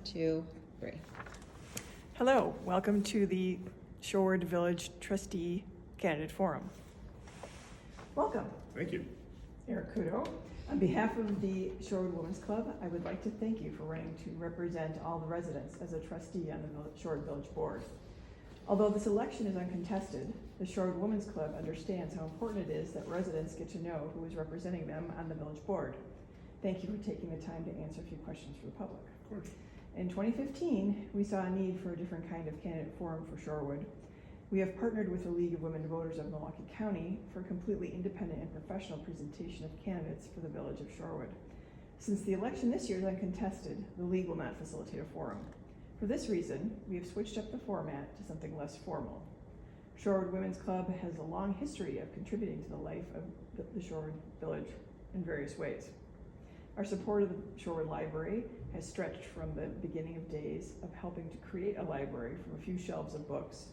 2, 3. Hello, welcome to the Shorewood Village Trustee Candidate Forum. Welcome. Thank you. Eric Couto. On behalf of the Shorewood Women's Club, I would like to thank you for running to represent all the residents as a trustee on the Shorewood Village Board. Although this election is uncontested, the Shorewood Women's Club understands how important it is that residents get to know who is representing them on the village board. Thank you for taking the time to answer a few questions for the public. Of course. In 2015, we saw a need for a different kind of candidate forum for Shorewood. We have partnered with the League of Women Voters of Milwaukee County for a completely independent and professional presentation of candidates for the village of Shorewood. Since the election this year is uncontested, the League will not facilitate a forum. For this reason, we have switched up the format to something less formal. Shorewood Women's Club has a long history of contributing to the life of the Shorewood Village in various ways. Our support of the Shorewood Library has stretched from the beginning of days of helping to create a library from a few shelves of books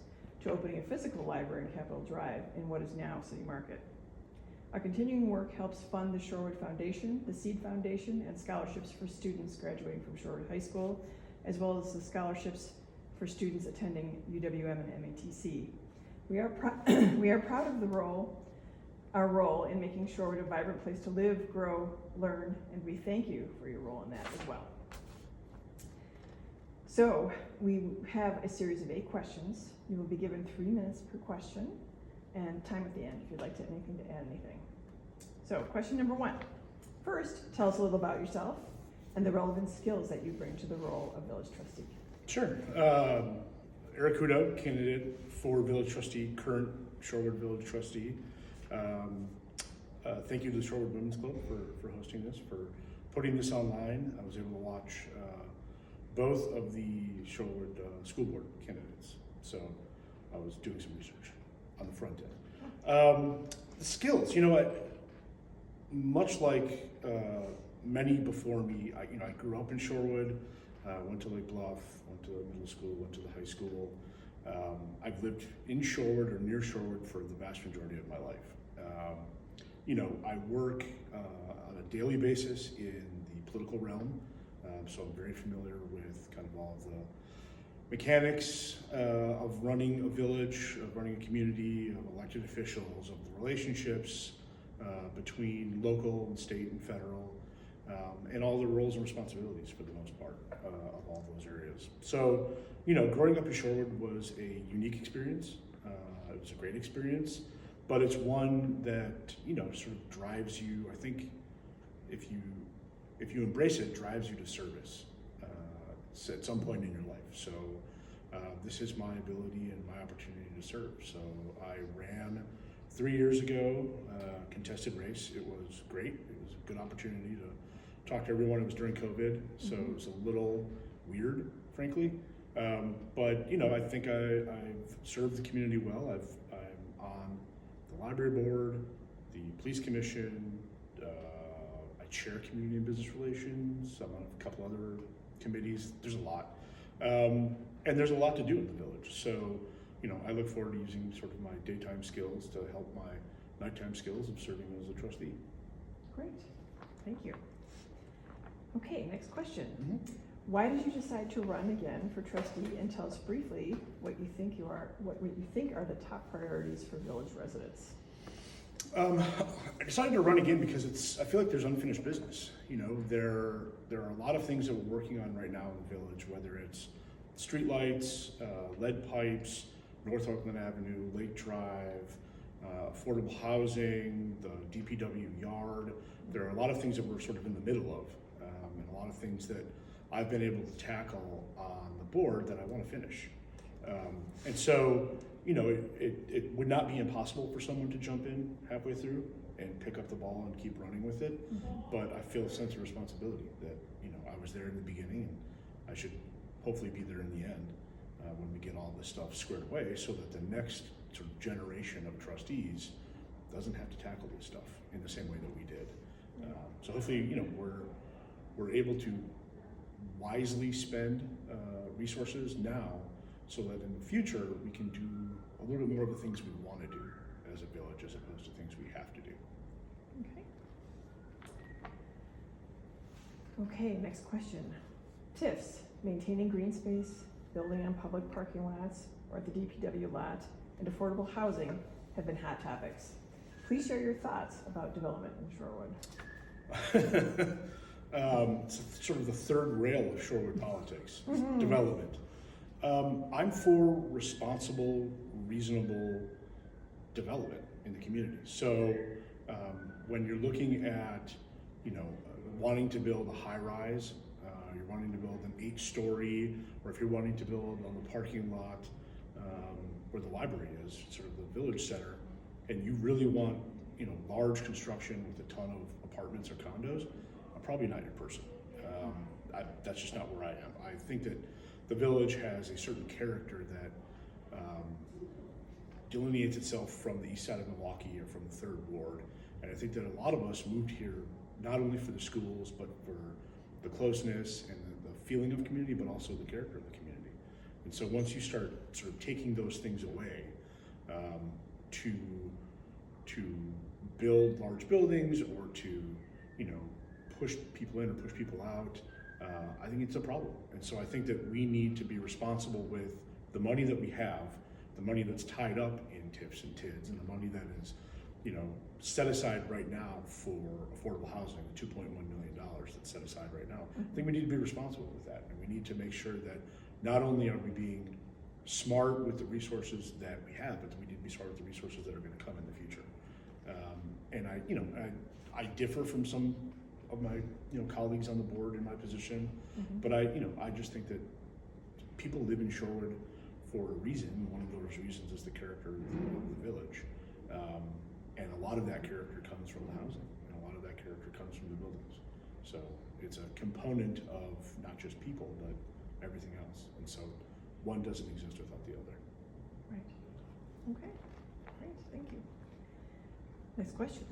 to opening a physical library in Capitol Drive in what is now City Market. Our continuing work helps fund the Shorewood Foundation, the Seed Foundation, and scholarships for students graduating from Shorewood High School, as well as the scholarships for students attending UWM and MATC. We are proud of our role in making Shorewood a vibrant place to live, grow, learn, and we thank you for your role in that as well. So we have a series of 8 questions. You will be given 3 minutes per question and time at the end if you'd like to add anything. So question number 1. First, tell us a little about yourself and the relevant skills that you bring to the role of village trustee. Sure. Eric Couto, candidate for village trustee, current Shorewood village trustee. Thank you to the Shorewood Women's Club for hosting this, for putting this online. I was able to watch both of the Shorewood school board candidates, so I was doing some research on the front end. Skills, you know what? Much like many before me, I grew up in Shorewood, went to Lake Bluff, went to middle school, went to the high school. I've lived in Shorewood or near Shorewood for the vast majority of my life. I work on a daily basis in the political realm, so I'm very familiar with kind of all of the mechanics of running a village, of running a community, of elected officials, of the relationships between local and state and federal, and all the roles and responsibilities for the most part of all those areas. So, growing up in Shorewood was a unique experience. It was a great experience, but it's one that, sort of drives you, I think, if you embrace it, drives you to service at some point in your life. So this is my ability and my opportunity to serve. So I ran 3 years ago, contested race. It was great. It was a good opportunity to talk to everyone. It was during COVID, so it was a little weird, frankly. But I think I've served the community well. I'm on the library board, the police commission. I chair community and business relations. I'm on a couple other committees. There's a lot, and there's a lot to do in the village. So, I look forward to using sort of my daytime skills to help my nighttime skills of serving as a trustee. Great, thank you. Okay, next question. Why did you decide to run again for trustee, and tell us briefly what you think are the top priorities for village residents? I decided to run again because I feel like there's unfinished business. There are a lot of things that we're working on right now in the village, whether it's streetlights, lead pipes, North Oakland Avenue, Lake Drive, affordable housing, the DPW yard. There are a lot of things that we're sort of in the middle of, and a lot of things that I've been able to tackle on the board that I want to finish. And so, it would not be impossible for someone to jump in halfway through and pick up the ball and keep running with it. But I feel a sense of responsibility that, I was there in the beginning and I should hopefully be there in the end when we get all this stuff squared away, so that the next sort of generation of trustees doesn't have to tackle this stuff in the same way that we did. So hopefully, we're able to wisely spend resources now, so that in the future we can do a little bit more of the things we want to do as a village, as opposed to things we have to do. Okay, next question. TIFs, maintaining green space, building on public parking lots or at the DPW lot, and affordable housing have been hot topics. Please share your thoughts about development in Shorewood. It's sort of the third rail of Shorewood politics, is Mhm. development. I'm for responsible, reasonable development in the community. So when you're looking at, wanting to build a high rise, you're wanting to build an 8-story, or if you're wanting to build on the parking lot where the library is, sort of the village center, and you really want, large construction with a ton of apartments or condos, I'm probably not your person. That's just not where I am. I think that the village has a certain character that delineates itself from the east side of Milwaukee or from the 3rd Ward. And I think that a lot of us moved here not only for the schools, but for the closeness and the feeling of community, but also the character of the community. And so once you start sort of taking those things away to build large buildings or to, push people in or push people out, I think it's a problem. And so I think that we need to be responsible with the money that we have, the money that's tied up in TIFs and TIDs, and the money that is, set aside right now for affordable housing, the $2.1 million that's set aside right now. I think we need to be responsible with that, and we need to make sure that not only are we being smart with the resources that we have, but we need to be smart with the resources that are going to come in the future. And I differ from some of my colleagues on the board in my position, but I just think that people live in Shorewood for a reason. One of those reasons is the character of the village. And a lot of that character comes from the housing, and a lot of that character comes from the buildings. So it's a component of not just people, but everything else. And so one doesn't exist without the other. Right. Okay. Great. Thank you. Next question.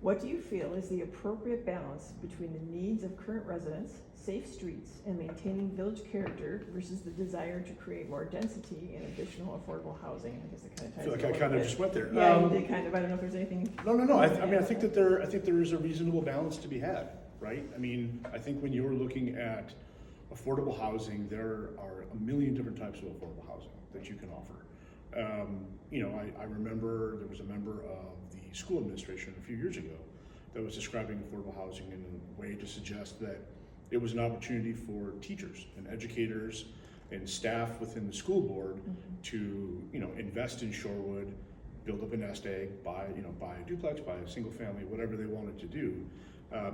What do you feel is the appropriate balance between the needs of current residents, safe streets, and maintaining village character versus the desire to create more density and additional affordable housing? I guess it kind of ties. I feel like in a I little kind of bit. just went there. Yeah, you did kind of. I don't know if there's anything. No. I think that there is a reasonable balance to be had, right? I mean, I think when you're looking at affordable housing, there are a million different types of affordable housing that you can offer. I remember there was a member of the school administration a few years ago that was describing affordable housing in a way to suggest that it was an opportunity for teachers and educators and staff within the school board to, invest in Shorewood, build up a nest egg, buy a duplex, buy a single family, whatever they wanted to do.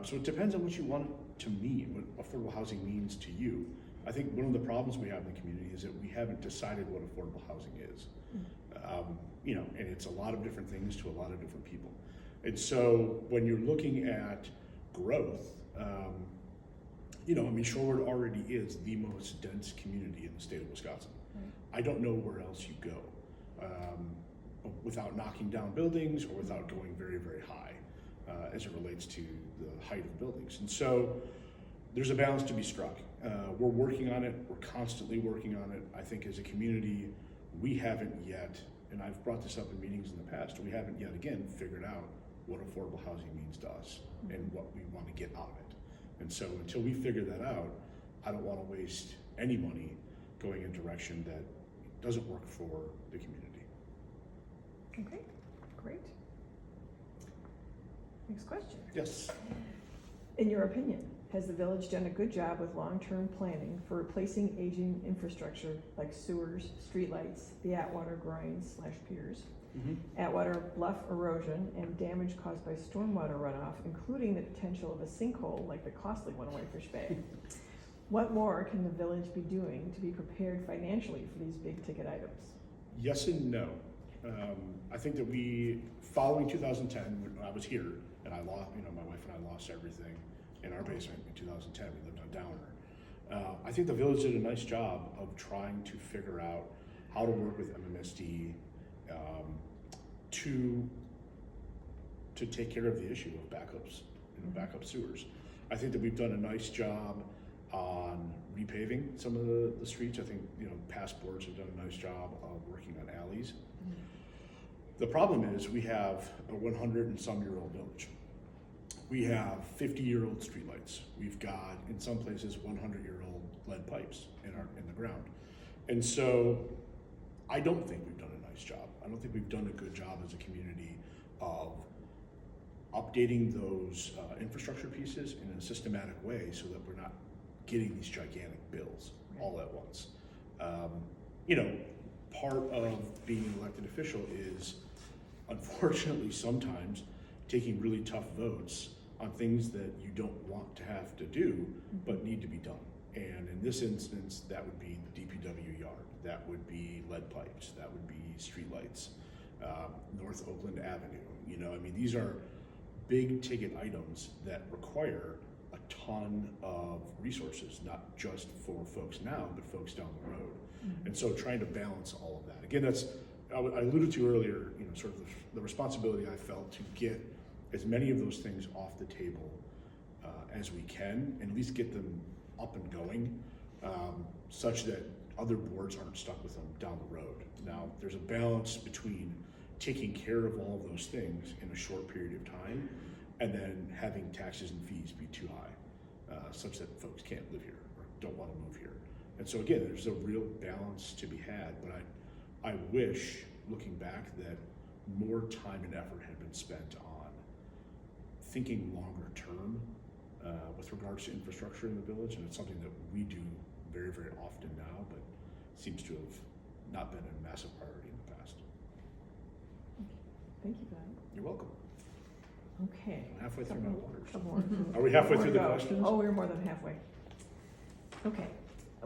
So it depends on what you want it to mean, what affordable housing means to you. I think one of the problems we have in the community is that we haven't decided what affordable housing is. And it's a lot of different things to a lot of different people. And so when you're looking at growth, Shorewood already is the most dense community in the state of Wisconsin. Right. I don't know where else you go without knocking down buildings or without going very, very high as it relates to the height of buildings. And so there's a balance to be struck. We're working on it. We're constantly working on it. I think as a community, we haven't yet, and I've brought this up in meetings in the past, we haven't yet again figured out what affordable housing means to us and what we want to get out of it. And so until we figure that out, I don't want to waste any money going in a direction that doesn't work for the community. Okay, great. Next question. Yes. In your opinion, has the village done a good job with long-term planning for replacing aging infrastructure like sewers, streetlights, the Atwater groins/piers, Atwater bluff erosion, and damage caused by stormwater runoff, including the potential of a sinkhole like the costly one in Whitefish Bay? What more can the village be doing to be prepared financially for these big-ticket items? Yes and no. I think that following 2010, when I was here, and I lost, my wife and I lost everything in our basement in 2010. We lived on Downer. I think the village did a nice job of trying to figure out how to work with MMSD to take care of the issue of backups, backup sewers. I think that we've done a nice job on repaving some of the streets. I think past boards have done a nice job of working on alleys. The problem is we have a 100 and some year old village. We have 50-year-old streetlights. We've got, in some places, 100-year-old lead pipes in the ground. And so I don't think we've done a nice job. I don't think we've done a good job as a community of updating those infrastructure pieces in a systematic way so that we're not getting these gigantic bills all at once. You know, part of being an elected official is, unfortunately, sometimes taking really tough votes on things that you don't want to have to do, but need to be done. And in this instance, that would be the DPW yard, that would be lead pipes, that would be streetlights, North Oakland Avenue. You know, I mean, these are big ticket items that require a ton of resources, not just for folks now, but folks down the road. And so trying to balance all of that. Again, that's, I alluded to earlier, you know, sort of the responsibility I felt to get as many of those things off the table as we can, and at least get them up and going, such that other boards aren't stuck with them down the road. Now, there's a balance between taking care of all of those things in a short period of time, and then having taxes and fees be too high, such that folks can't live here or don't want to move here. And so again, there's a real balance to be had, but I wish, looking back, that more time and effort had been spent on thinking longer term with regards to infrastructure in the village, and it's something that we do very, very often now, but seems to have not been a massive priority in the past. Thank you for that. You're welcome. Okay. I'm halfway through my waters. Some more. Are we halfway More through to the go. questions? Oh, we're more than halfway. Okay.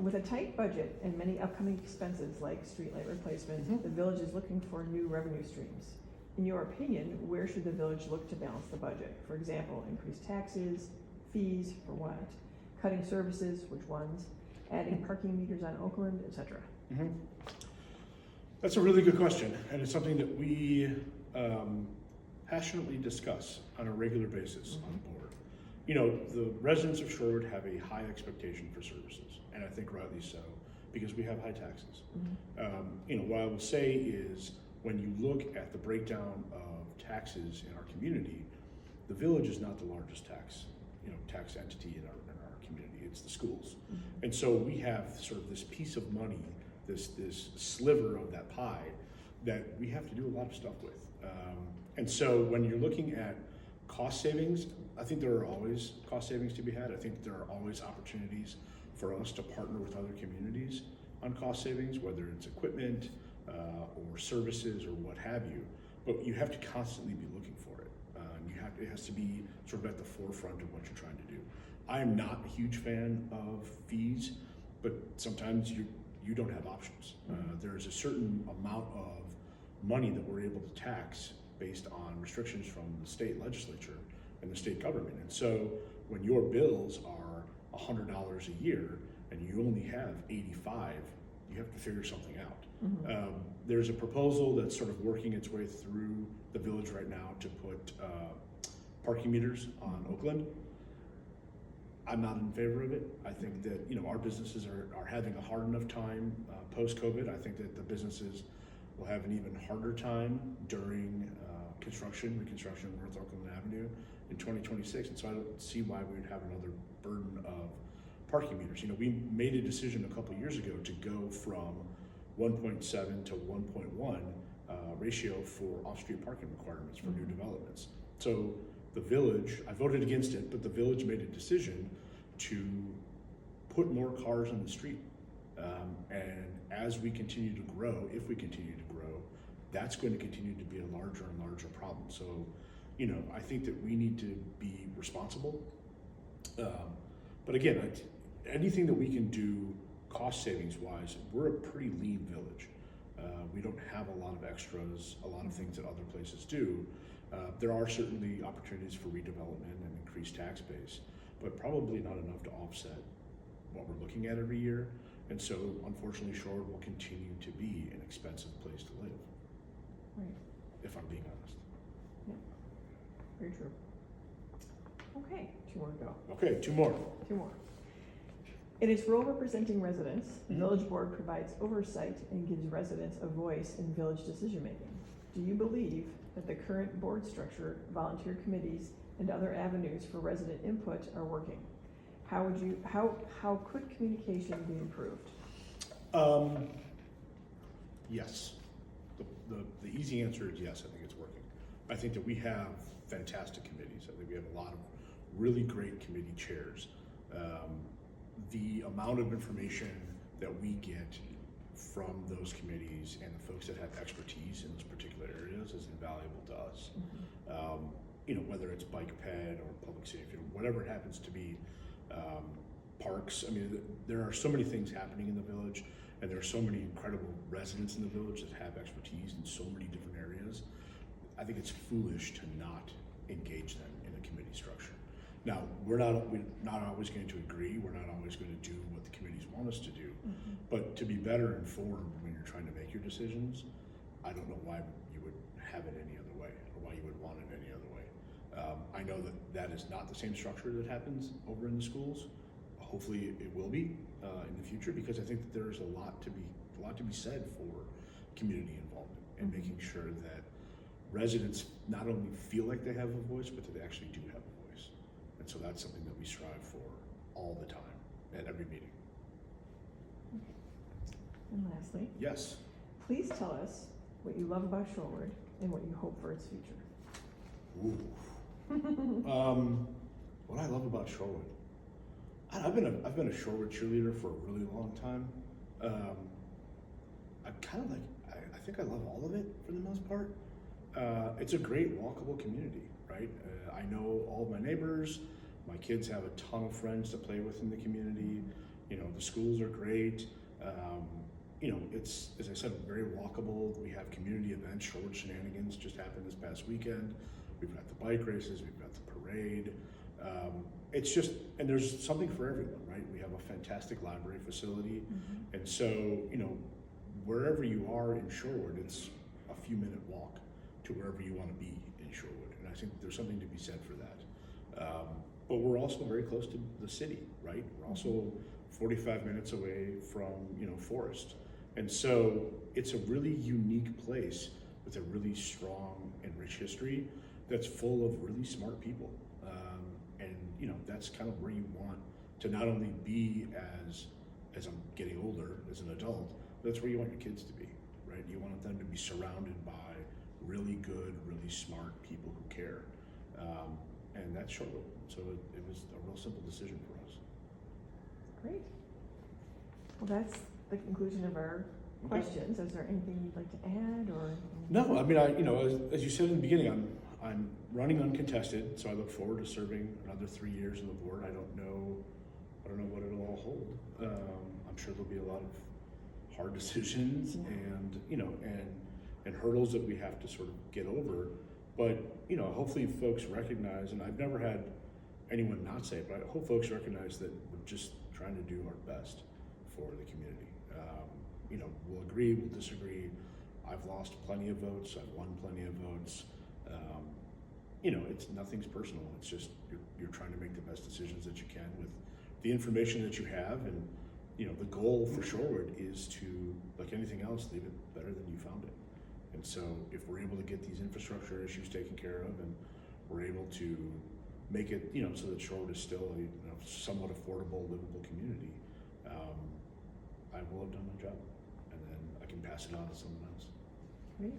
With a tight budget and many upcoming expenses like streetlight replacement, the village is looking for new revenue streams. In your opinion, where should the village look to balance the budget? For example, increase taxes, fees, for what? Cutting services, which ones? Adding parking meters on Oakland, etc. That's a really good question, and it's something that we passionately discuss on a regular basis on the board. You know, the residents of Shorewood have a high expectation for services, and I think rightly so, because we have high taxes. You know, what I will say is, when you look at the breakdown of taxes in our community, the village is not the largest tax entity in our community. It's the schools. And so we have sort of this piece of money, this sliver of that pie that we have to do a lot of stuff with. And so when you're looking at cost savings, I think there are always cost savings to be had. I think there are always opportunities for us to partner with other communities on cost savings, whether it's equipment or services or what have you. But you have to constantly be looking for it. It has to be sort of at the forefront of what you're trying to do. I am not a huge fan of fees, but sometimes you don't have options. There's a certain amount of money that we're able to tax based on restrictions from the state legislature and the state government. And so when your bills are $100 a year and you only have 85, you have to figure something out. There's a proposal that's sort of working its way through the village right now to put parking meters on Oakland. I'm not in favor of it. I think that, you know, our businesses are having a hard enough time post-COVID. I think that the businesses will have an even harder time during reconstruction of North Oakland Avenue in 2026. And so I don't see why we would have another burden of parking meters. You know, we made a decision a couple of years ago to go from 1.7 to 1.1 ratio for off-street parking requirements for new developments. So the village, I voted against it, but the village made a decision to put more cars on the street. And as we continue to grow, if we continue to grow, that's going to continue to be a larger and larger problem. So, you know, I think that we need to be responsible. But again, anything that we can do cost savings wise, we're a pretty lean village. We don't have a lot of extras, a lot of things that other places do. There are certainly opportunities for redevelopment and increased tax base, but probably not enough to offset what we're looking at every year. And so, unfortunately, Shorewood will continue to be an expensive place to live. Right. If I'm being honest. Yeah. Very true. Okay, 2 more to go. Okay, 2 more. 2 more. In its role representing residents, the village board provides oversight and gives residents a voice in village decision-making. Do you believe that the current board structure, volunteer committees, and other avenues for resident input are working. How could communication be improved? Yes. The easy answer is yes, I think it's working. I think that we have fantastic committees. I think we have a lot of really great committee chairs. The amount of information that we get from those committees and the folks that have expertise in those particular areas is invaluable to us. You know, whether it's bike ped or public safety or whatever it happens to be, parks. I mean, there are so many things happening in the village, and there are so many incredible residents in the village that have expertise in so many different areas. I think it's foolish to not engage them in a committee structure. Now, we're not always going to agree. We're not always going to do what the committees want us to do. But to be better informed when you're trying to make your decisions, I don't know why you would have it any other way, or why you would want it any other way. I know that that is not the same structure that happens over in the schools. Hopefully it will be in the future, because I think that there's a lot to be said for community involvement and making sure that residents not only feel like they have a voice, but that they actually do have a voice. And so that's something that we strive for all the time at every meeting. And lastly, Yes. please tell us what you love about Shorewood and what you hope for its future. Ooh. What I love about Shorewood. I've been a Shorewood cheerleader for a really long time. I kind of I think I love all of it for the most part. It's a great walkable community, right? I know all of my neighbors. My kids have a ton of friends to play with in the community. You know, the schools are great. You know, it's, as I said, very walkable. We have community events. Shorewood Shenanigans just happened this past weekend. We've got the bike races. We've got the parade. It's just, and there's something for everyone, right? We have a fantastic library facility. And so, you know, wherever you are in Shorewood, it's a few minute walk to wherever you want to be in Shorewood. And I think there's something to be said for that. But we're also very close to the city, right? We're also 45 minutes away from, you know, Forest. And so it's a really unique place with a really strong and rich history that's full of really smart people. And, you know, that's kind of where you want to not only be as I'm getting older, as an adult, but that's where you want your kids to be, right? You want them to be surrounded by really good, really smart people who care. And that's Shorewood. So it was a real simple decision for us. Great. Well, that's the conclusion of our questions. Is there anything you'd like to add, or? No, I mean, you know, as you said in the beginning, I'm running uncontested, so I look forward to serving another 3 years on the board. I don't know what it'll all hold. I'm sure there'll be a lot of hard decisions and, you know, and hurdles that we have to sort of get over. But, you know, hopefully folks recognize, and I've never had anyone not say it, but I hope folks recognize that we're just trying to do our best for the community. You know, we'll agree, we'll disagree. I've lost plenty of votes, I've won plenty of votes. You know, nothing's personal. It's just you're trying to make the best decisions that you can with the information that you have. And, you know, the goal for Shorewood is to, like anything else, leave it better than you found it. And so if we're able to get these infrastructure issues taken care of, and we're able to make it, you know, so that Shorewood is still a, you know, somewhat affordable, livable community, I will have done my job, and then I can pass it on to someone else. Great.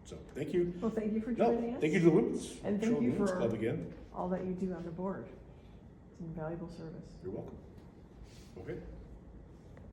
So thank you. Well, thank you for joining us. Thank you to the Women's And thank you Women's for Club again. all that you do on the board. It's an invaluable service. You're welcome. Okay.